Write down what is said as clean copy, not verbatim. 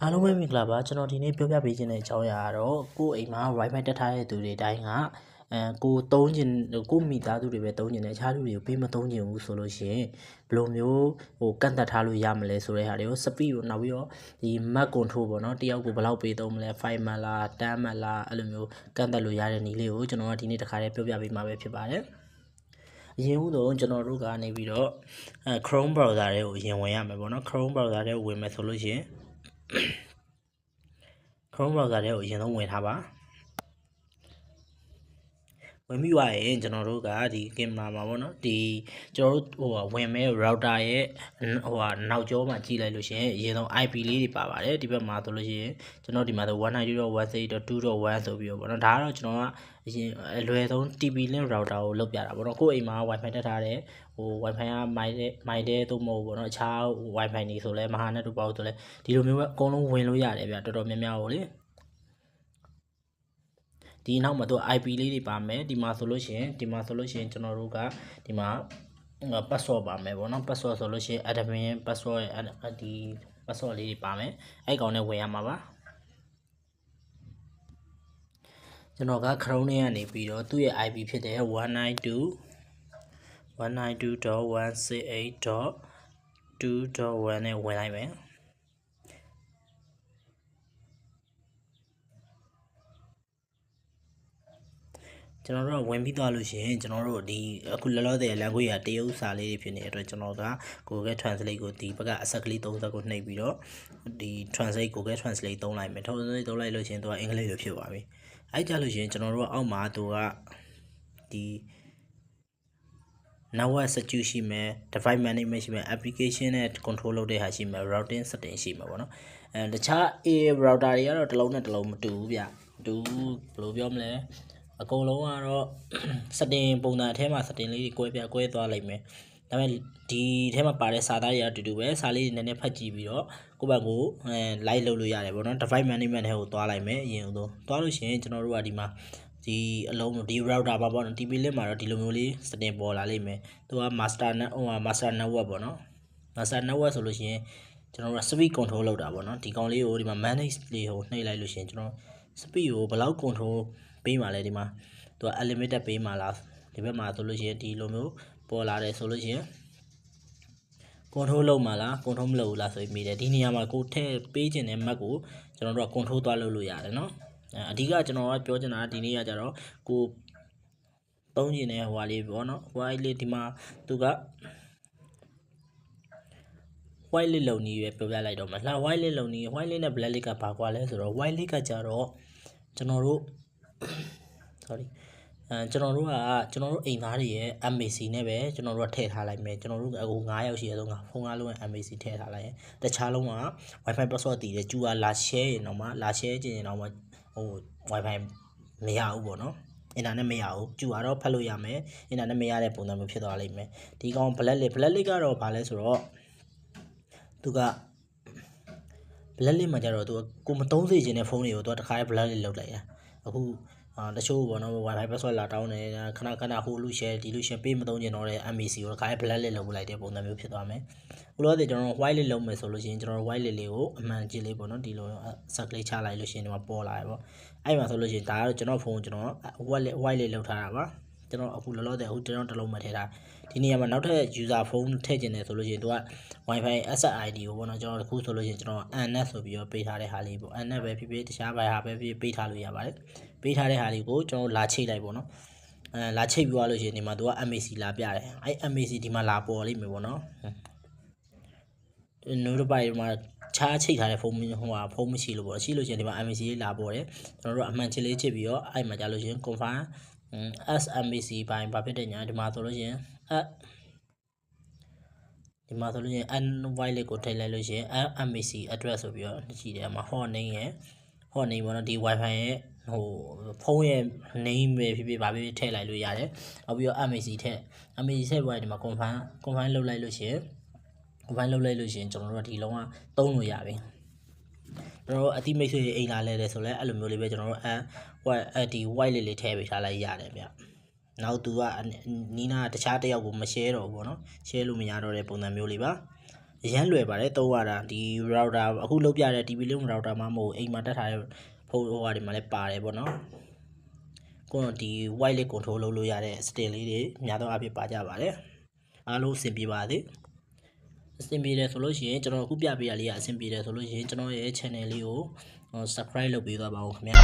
အားလုံးပဲမင်္ဂလာပါကျွန်တော်ဒီနေ့ပြောပြပေးခြင်းတဲ့အကြောင်းအရာကတော့ကိုယ့်အိမ်မှာ Wi-Fi တက်ထားတဲ့သူတွေတိုင်းကကိုသုံးခြင်းကိုမိသားစုတွေပဲသုံးခြင်းနဲ့အခြားလူတွေကိုပေးမသုံးခြင်းဘူးဆိုလို့ရှိရင်ဘယ်လိုမျိုးကန့်သတ်ထားလို့ရမလဲဆိုတဲ့ဟာတွေကို speed ကိုနောက်ပြီးတော့ဒီ Mac control ပေါ့နော်တယောက်ကိုဘယ်လောက်ပေးသုံးမလဲ5 Mbps လား10 Mbps လားအဲ့လိုမျိုးကန့်သတ်လို့ရတဲ့နည်းလေးကိုကျွန်တော်ကဒီနေ့တစ်ခါတည်းပြောပြပေးမှာပဲဖြစ်ပါတယ်အရင်ဦးဆုံးကျွန်တော်တို့ကနေပြီးတော့Chrome browser တွေကိုအရင်ဝင်ရမယ်ပေါ့နော် Chrome browser တွေကိုဝင်မယ်ဆိုလို့ရှိရင်Chrome browser တွေကိုအရင်ဆုံးဝင်ထားပါဝင်ပြီးသွားရင်ကျွန်တော်တို့ကဒီကင်မရာမှာပေါ့နော်ဒီကျွန်တော်တို့ဝင်မဲ့ router ရဲ့နောက်ကျောမှာကြည့်လိုက်လို့ရှိရင်အရင်ဆုံး IP လေးတွေပါပါတယ်ဒီဘက်မှာဆိုလို့ရှိရင်ကျွန်တော်ဒီမှာဆို 192.168.2.1 ဆိုပြီးတော့ပေါ့နော်ဒါကတော့ကျွန်တော်ကအရင်အလွယ်ဆုံး TP link router ကိုလုပ်ပြတာပေါ့နော်ကိုယ့်အိမ်မှာ Wi-Fi တက်ထားတဲ့Wi-Fi ကမိုက်တဲ့သို့မဟုတ်ပေါ့နော်အခြား Wi-Fi နေဆိုလဲမဟာ net တို့ပေါ့ဆိုလဲဒီလိုမျိုးပဲအကုန်လုံးဝင်လို့ရတယ်ဗျတော်တော်များများကိုလေဒီနောက်မှာသူ IP လေးတွေပါမယ်ဒီမှာဆိုလို့ရှိရင်ကျွန်တော်တို့ကဒီမှာpassword ပါမယ်ပေါ့နော် password ဆိုလို့ရှိရင် admin password ဒီ password လေးတွေပါမယ်အဲ့ကောင်နဲ့ဝင်ရမှာပါကျွန်တော်က Chrome နဲ့ကနေပြီးတော့သူ့ရဲ့ IP ဖြစ်တဲ့ 192.168.2.1 နဲ့ဝင်လိုက်မယ်ကျွန်တော်တို့ဝင်ပြီးသွားလို့ရှိရင်ကျွန်တော်တို့ဒီအခုလောလောဆယ် language ကတရုတ်စာလေးတွေဖြစ်နေတဲ့အတွက်ကျွန်တော်က Google Translate ကိုဒီဘက်ကအဆက်ကလေး30ကိုနှိပ်ပြီးတော့ဒီ Translate Google Translate သုံးလိုက်မယ်သုံးလိုက်လို့ရှိရင်သူကအင်္ဂလိပ်လိုဖြစ်သွားပြီအဲ့ကြလို့ရှိရင်ကျွန်တော်တို့အောက်မှာသူကဒီ network security ရှိမယ် device management ရှိမယ် application နဲ့ control လုပ်တဲ့ဟာရှိမယ် routing setting ရှိမှာပေါ့နော်တခြား router တွေကတော့တစ်လုံးနဲ့တစ်လုံးမတူဘူးဗျတူဘယ်လိုပြောမလဲအကုန်လုံးကတော့ setting ပုံစံအထဲမှာ setting လေးတွေကွဲသွားလိမ့်မယ်ဒါပေမဲ့ဒီထဲမှာပါတဲ့စာသားတွေအတူတူပဲစာလေးတွေနည်းနည်းဖတ်ကြည့်ပြီးတော့ကိုယ့်ဘက်ကိုလိုက်လုပ်လို့ရတယ်ပေါ့နော် device management ထဲကိုသွားလိုက်မယ်အရင်ဆုံးသွားလို့ရှိရင်ကျွန်တော်တို့ကဒီမှာဒီအလုံးဒီ router ပါပေါ့နော် TP link မှာတော့ဒီလိုမျိုးလေး setting ပေါ်လာလိမ့်မယ်သူက master network ပေါ့နော် master network ဆိုလို့ရှိရင်ကျွန်တော်တို့က speed control လုပ်တာပေါ့နော်ဒီကောင်လေးကိုဒီမှာ manage လေးကိုနှိပ်လိုက်လို့ရှိရင်ကျွန်တော် speed ကိုဘယ်လောက် control ပေးမှာလဲဒီမှာသူက unlimited ပေးမှာလားဒီဘက်မှာဆိုလို့ရှိရင်ဒီလိုမျိုးပေါ်လာတယ်ဆိုလို့ရှိရင် control လုပ်မှာလား control မလုပ်ဘူးလားဆိုပြီးမိတယ်ဒီနေရာမှာကိုထည့်ပေးခြင်းတဲ့ map ကိုကျွန်တော်တို့က control သွားလုပ်လို့ရတယ်နော်အဓိကကျွန်တော်ကပြောချင်တာဒီနေ့ကကြတော့ကိုသုံးခြင်းတဲ့ဟိုဟာလေးပေါ့နော်ဟိုဟာလေးဒီမှာသူက white list လုံနည်းပဲပြောပြလိုက်တော့မှာ white list လုံနည်း white list နဲ့ black list ကဘာကွာလဲဆိုတော့ white list ကကြတော့ကျွန်တော်တို့ sorry ကျွန်တော်တို့အိမ်သားတွေရဲ့ MAC နဲ့ပဲကျွန်တော်တို့ကထည့်ထားလိုက်မယ်ကျွန်တော်တို့အခု9ယောက်ရှိရဆုံးကဖုန်းအားလုံးရဲ့ MAC ထည့်ထားလိုက်ရင်တခြားလုံးက Wi-Fi password တည်တယ်ကျူကလာ share ရင်တော့မှလာ share ခြင်းရင်တော့မှWi-Fi မရဘူးပေါ့နော်အင်တာနက်မရဘူးကျူကတော့ဖတ်လို့ရမယ်အင်တာနက်မရတဲ့ပုံစံမျိုးဖြစ်သွားလိမ့်မယ်ဒီကောင် black list ကတော့ဘာလဲဆိုတော့သူက black list မှာကြတော့သူကိုမသုံးစေချင်တဲ့ဖုန်းတွေကိုသူကတခါတည်း black list လုပ်လိုက်ရအခုတချို့ပေါ့နော် Wi-Fi password လာတောင်းတယ်ခဏဟိုလူ share ဒီလူ share ပေးမသုံးချင်တော့တဲ့ MAC ကိုတခါတည်း black list လုပ်လိုက်တဲ့ပုံစံမျိုးဖြစ်သွားမယ်အခုလောကျွန်တော်တို့ white list လုပ်မယ်ဆိုလို့ရှိရင်ကျွန်တော်တို့ white list လေးကိုအမှန်ကြည့်လေးပေါ့နော်ဒီလိုဆက်ကလေးချလိုက်လို့ရှိရင်ဒီမှာပေါ်လာရပေါ့အဲ့မှာဆိုလို့ရှိရင်ဒါကတော့ကျွန်တော်ဖုန်းကျွန်တော် white list လုပ်ထားတာပါကျွန်တော်အခုလောလောဆယ်အခုကျွန်တော်တစ်လုံးမှထည့်ထားဒီနေရာမှာနောက်ထပ် user phone ထည့်ကျင်တယ်ဆိုလို့ရှိရင်သူက Wi-Fi SSID ကိုပေါ့နော်ကျွန်တော်အခုဆိုလို့ရှိရင်ကျွန်တော် ANNET ဆိုပြီးတော့ပေးထားတဲ့ဟာလေးပေါ့ ANNET ပဲဖြစ်ဖြစ်တခြားဘာဟာပဲဖြစ်ပေးထားလို့ရပါတယ်ပေးထားတဲ့ဟာလေးကိုကျွန်တော်လာချိတ်လိုက်ပေါ့နော်လာချိတ်ပြီးသွားလို့ရှိရင်ဒီမှာသူက MAC လာပြတယ်အဲ့ MAC ဒီမှာလာပေါ်လိမ့်မယ်ပေါ့နော်notify မှာချားချိတ်ထားတဲ့ဖုန်းဖုန်းမရှိလို့ပေါ့ရှိလို့ရှိရင်ဒီမှာ MAC လေးလာပေါ်တယ်ကျွန်တော်တို့အမှန်ချစ်လေးချစ်ပြီးတော့အဲ့မှာကြာလို့ရှိရင် confirm SMAC ဘိုင်းဘာဖြစ်တဲ့ညာဒီမှာဆိုလို့ရှိရင်ဒီမှာဆိုလို့ရှိရင် white list ကိုထည့်လိုက်လို့ရှိရင် MAC address ဆိုပြီးတော့ရှိတယ်မှာ hot name ရယ် hot name ပေါ့နော်ဒီ Wi-Fi ရဲ့ဖုန်းရဲ့ name ပဲဖြစ်ဖြစ်ဘာဖြစ်ဖြစ်ထည့်လိုက်လို့ရတယ်နောက်ပြီးတော့ MAC ထည့်ပြီးဒီမှာ confirm လုပ်လိုက်လို့ရှိရင်ကျွန်တော်တို့ကဒီလုံးဝသုံးလို့ရပြီကျွန်တော်တို့အတိမိတ်ဆွေအိမ်လာလဲတယ်ဆိုလဲအဲ့လိုမျိုးလေးပဲကျွန်တော်တို့ဒီ white list လေးထည့်ပေးထားလိုက်ရတယ်ဗျနောက်သူကနီးနာတခြားတယောက်ကိုမ share တော့ဘူးပေါ့နော် share လို့မရတော့တဲ့ပုံစံမျိုးလေးပါ အရန်လွယ်ပါတယ်သုံးရတာဒီ router အခုလုပ်ပြတဲ့ TV လုံး router မှမဟုတ်အိမ်မှာတက်ထားတဲ့ဖုန်းဟိုဟာတွေမှာလည်းပါတယ်ပေါ့နော်ကိုယ်တော့ဒီ wireless control လုပ်လို့ရတဲ့ stick လေးတွေအများသောအားဖြင့်ပါကြပါတယ်အားလုံးအဆင်ပြေပါသေးအဆင်ပြေတယ်ဆိုလို့ရှိရင်ကျွန်တော်အခုပြပေးရလေးကအဆင်ပြေတယ်ဆိုလို့ရှိရင်ကျွန်တော်ရဲ့ channel လေးကို subscribe လုပ်ပေးသွားပါဦးခင်ဗျာ